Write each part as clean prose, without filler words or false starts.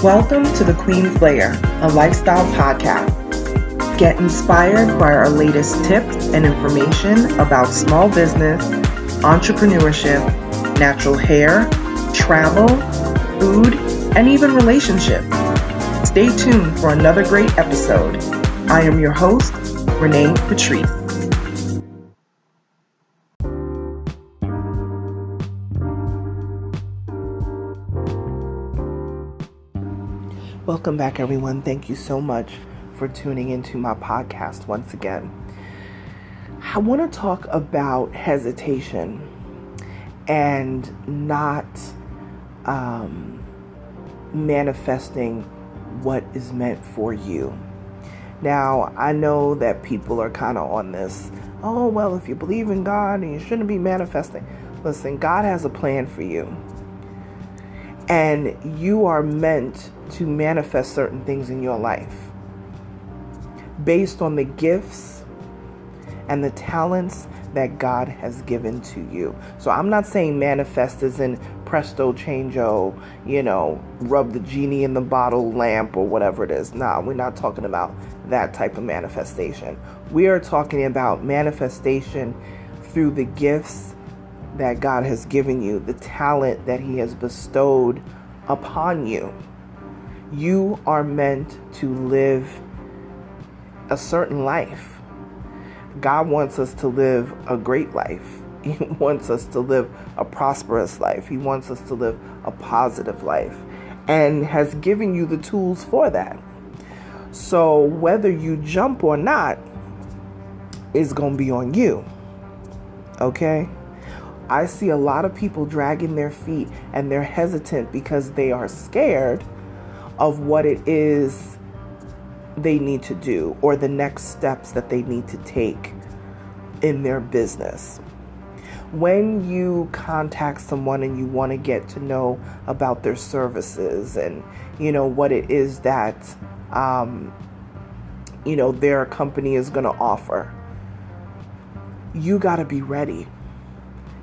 Welcome to the Queen's Lair, a lifestyle podcast. Get inspired by our latest tips and information about small business, entrepreneurship, natural hair, travel, food, and even relationships. Stay tuned for another great episode. I am your host, Renee Patrice. Welcome back, everyone. Thank you so much for tuning into my podcast once again. I want to talk about hesitation and not manifesting what is meant for you. Now, I know that people are kind of on this, oh, well, if you believe in God and you shouldn't be manifesting. Listen, God has a plan for you. And you are meant to manifest certain things in your life based on the gifts and the talents that God has given to you. So I'm not saying manifest as in presto changeo, rub the genie in the bottle lamp or whatever it is. Nah, we're not talking about that type of manifestation. We are talking about manifestation through the gifts that God has given you, the talent that He has bestowed upon you. You are meant to live a certain life. God wants us to live a great life. He wants us to live a prosperous life. He wants us to live a positive life and has given you the tools for that. So whether you jump or not is going to be on you. Okay? I see a lot of people dragging their feet and they're hesitant because they are scared of what it is they need to do or the next steps that they need to take in their business. When you contact someone and you want to get to know about their services and, what it is that, their company is going to offer, you got to be ready.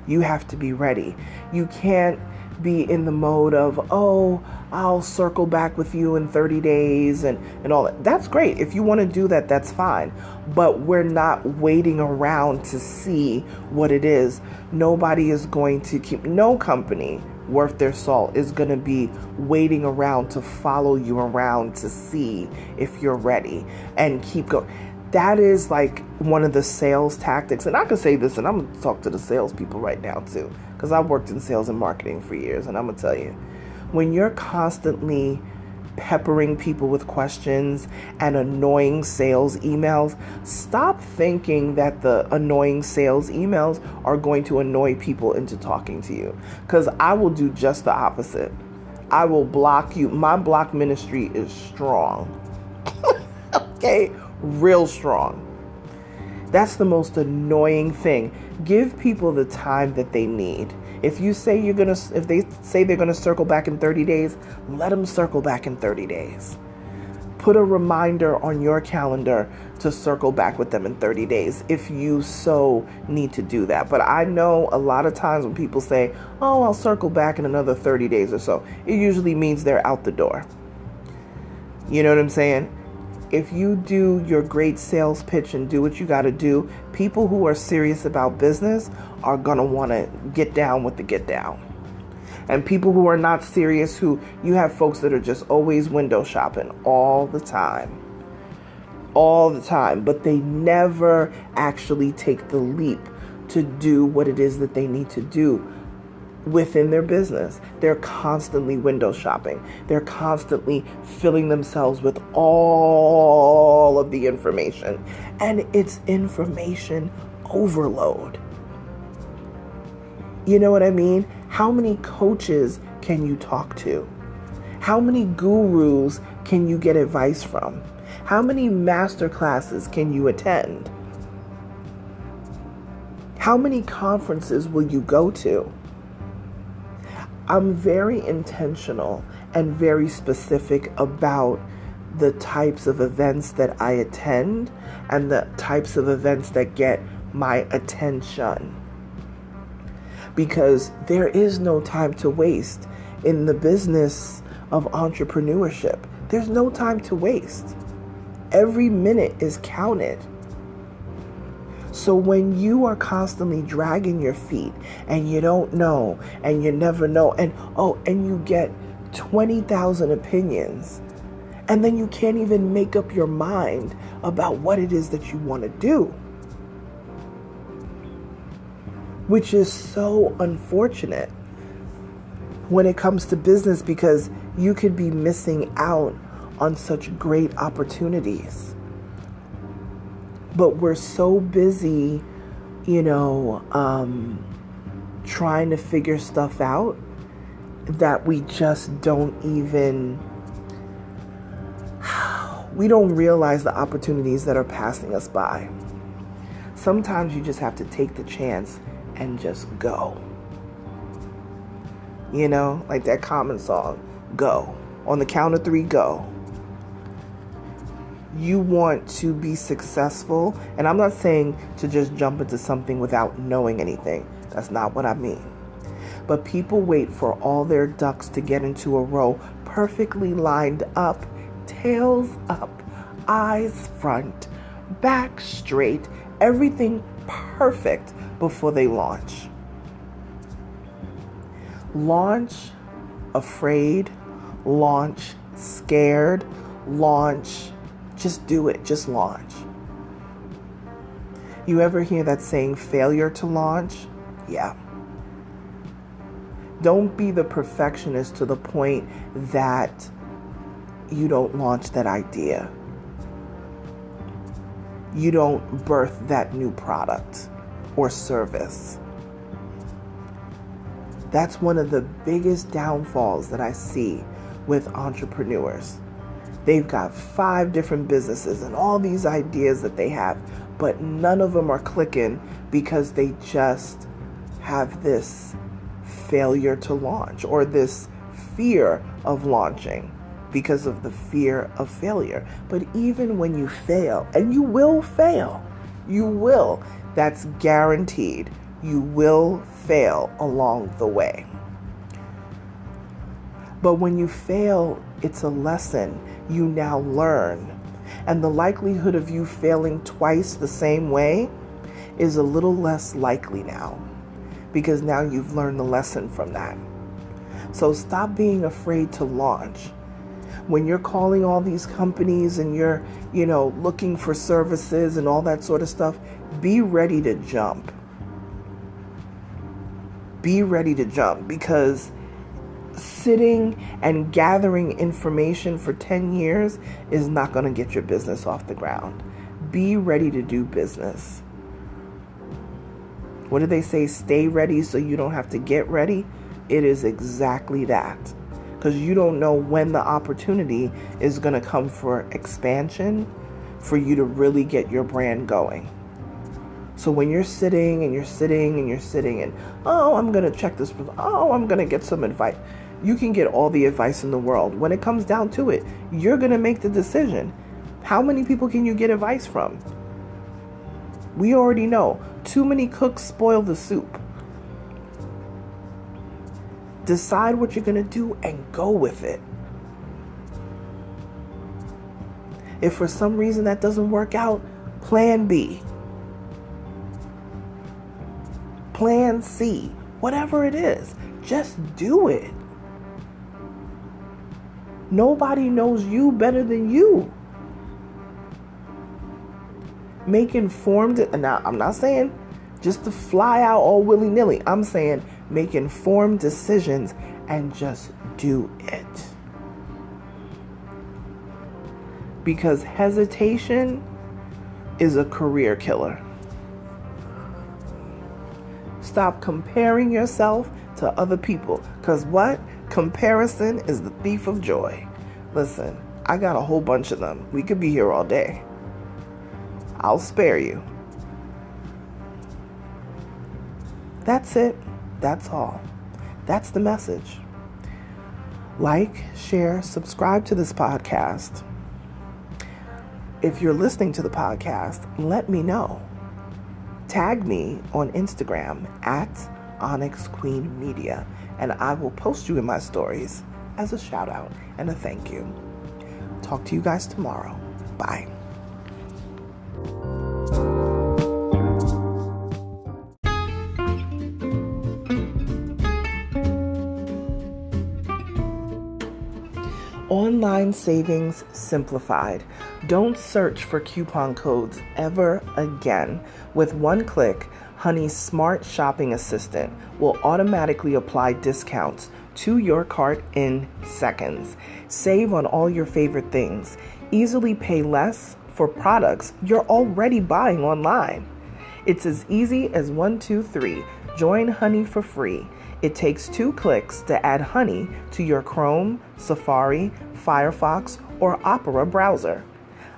You have to be ready. You can't be in the mode of, oh, I'll circle back with you in 30 days and all that. That's great. If you want to do that, that's fine. But we're not waiting around to see what it is. Nobody is going to no company worth their salt is going to be waiting around to follow you around to see if you're ready and keep going. That is like one of the sales tactics. And I can say this, and I'm going to talk to the salespeople right now too, because I've worked in sales and marketing for years. And I'm going to tell you, when you're constantly peppering people with questions and annoying sales emails, stop thinking that the annoying sales emails are going to annoy people into talking to you. Because I will do just the opposite. I will block you. My block ministry is strong. Okay? Real strong. That's the most annoying thing. Give people the time that they need. If they say they're gonna circle back in 30 days, let them circle back in 30 days. Put a reminder on your calendar to circle back with them in 30 days if you so need to do that. But I know a lot of times when people say, oh, I'll circle back in another 30 days or so, it usually means they're out the door. You know what I'm saying? If you do your great sales pitch and do what you got to do, people who are serious about business are going to want to get down with the get down. And people who are not serious, you have folks that are just always window shopping all the time, but they never actually take the leap to do what it is that they need to do within their business. They're constantly window shopping. They're constantly filling themselves with all of the information. And it's information overload. You know what I mean? How many coaches can you talk to? How many gurus can you get advice from? How many master classes can you attend? How many conferences will you go to? I'm very intentional and very specific about the types of events that I attend and the types of events that get my attention. Because there is no time to waste in the business of entrepreneurship. There's no time to waste. Every minute is counted. So when you are constantly dragging your feet and you don't know and you never know, and you get 20,000 opinions, and then you can't even make up your mind about what it is that you want to do, which is so unfortunate when it comes to business, because you could be missing out on such great opportunities. But we're so busy, trying to figure stuff out that we just don't realize the opportunities that are passing us by. Sometimes you just have to take the chance and just go. Like that Common song, go. On the count of 3, go. You want to be successful, and I'm not saying to just jump into something without knowing anything. That's not what I mean. But people wait for all their ducks to get into a row, perfectly lined up, tails up, eyes front, back straight, everything perfect before they launch. Launch afraid, launch scared, launch. Just do it. Just launch. You ever hear that saying, failure to launch? Yeah. Don't be the perfectionist to the point that you don't launch that idea. You don't birth that new product or service. That's one of the biggest downfalls that I see with entrepreneurs. They've got 5 different businesses and all these ideas that they have, but none of them are clicking because they just have this failure to launch, or this fear of launching because of the fear of failure. But even when you fail, and you will fail, that's guaranteed. You will fail along the way. But when you fail, it's a lesson you now learn. And the likelihood of you failing twice the same way is a little less likely now, because now you've learned the lesson from that. So stop being afraid to launch. When you're calling all these companies and you're, looking for services and all that sort of stuff, be ready to jump. Be ready to jump, because sitting and gathering information for 10 years is not going to get your business off the ground. Be ready to do business. What do they say? Stay ready so you don't have to get ready. It is exactly that. Because you don't know when the opportunity is going to come for expansion, for you to really get your brand going. So when you're sitting and I'm going to check this, I'm going to get some advice. You can get all the advice in the world. When it comes down to it, you're going to make the decision. How many people can you get advice from? We already know. Too many cooks spoil the soup. Decide what you're going to do and go with it. If for some reason that doesn't work out, plan B. Plan C. Whatever it is, just do it. Nobody knows you better than you. Make informed, and now I'm not saying just to fly out all willy-nilly. I'm saying make informed decisions and just do it. Because hesitation is a career killer. Stop comparing yourself to other people. Because what? Comparison is the thief of joy. Listen, I got a whole bunch of them. We could be here all day. I'll spare you. That's it. That's all. That's the message. Like, share, subscribe to this podcast. If you're listening to the podcast, let me know. Tag me on Instagram at Onyx Queen Media, and I will post you in my stories. as a shout out and a thank you. Talk to you guys tomorrow. Bye. Online savings simplified. Don't search for coupon codes ever again. With one click, Honey's smart shopping assistant will automatically apply discounts to your cart in seconds. Save on all your favorite things. Easily pay less for products you're already buying online. It's as easy as 1, 2, 3. Join Honey for free. It takes 2 clicks to add Honey to your Chrome, Safari, Firefox, or Opera browser.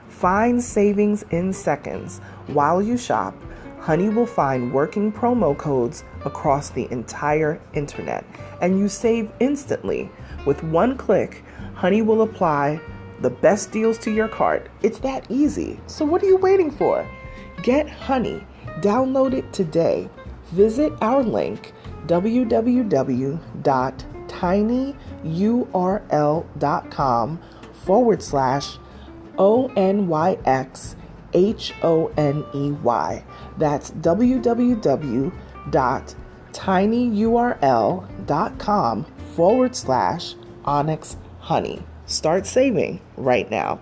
Find savings in seconds. While you shop, Honey will find working promo codes across the entire internet, and you save instantly. With 1 click, Honey will apply the best deals to your cart. It's that easy. So what are you waiting for? Get Honey. Download it today. Visit our link, www.tinyurl.com/ONYXHONEY. That's www.tinyurl.com/Onyx Honey. Start saving right now.